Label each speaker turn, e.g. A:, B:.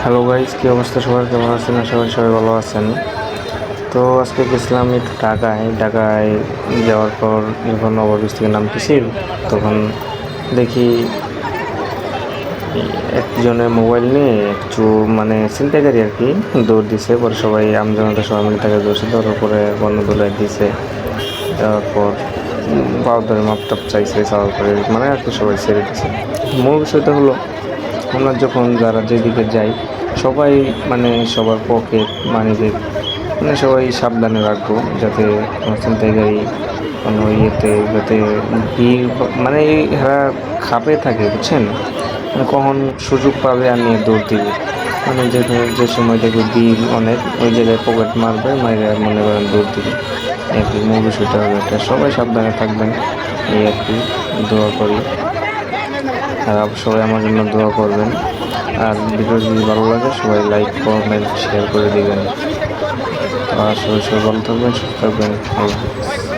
A: Hello guys, কী অবস্থা সবার? কেমন আছেন? আশা করি সবাই ভালো আছেন। তো আজকে গেছিলাম একটু ঢাকায় যাওয়ার পর যখন ওভারব্রিজ থেকে নামতেছি তখন দেখি একজনের মোবাইল নিয়ে একটু মানে ছিনতাইকারী আর কি দৌড় দিছে। পরে সবাই আমজনতা সবাই মিলে তাকে ধরছে, ধরার পরে গণদোলায় দিছে। দেওয়ার পর পাও ধরে মাপটাপ চাইছে, চাওয়ার পরে মানে আর কি সবাই ছেড়ে দিছে। মূল বিষয়টা হলো, আমরা যখন যারা যেদিকে যাই সবাই মানে সবার পকেট মানিব্যাগ মানে সবাই সাবধানে রাখবো, যাতে কোনো ছিনতাইকারী কোনো যাতে ভিড় মানে এরা খাপে থাকে, বুঝছেন? মানে কখন সুযোগ পাবে আর নিয়ে দৌড় দিবে। মানে যে সময় দেখবে ভিড় অনেক, ওই জায়গায় পকেট মারবে, মাইরে মনে করেন দৌড় দিবে। এই আর কি মূল বিষয়টা হবে এটা। সবাই সাবধানে থাকবেন, এই আর কি। দোয়া করি, আর সবাই আমার জন্য দোয়া করবেন। আর ভিডিও যদি ভালো লাগে সবাই লাইক, কমেন্ট, শেয়ার করে দিবেন। আর সবাই ভালো থাকবেন, সুস্থ থাকবেন। আল্লাহ হাফেজ।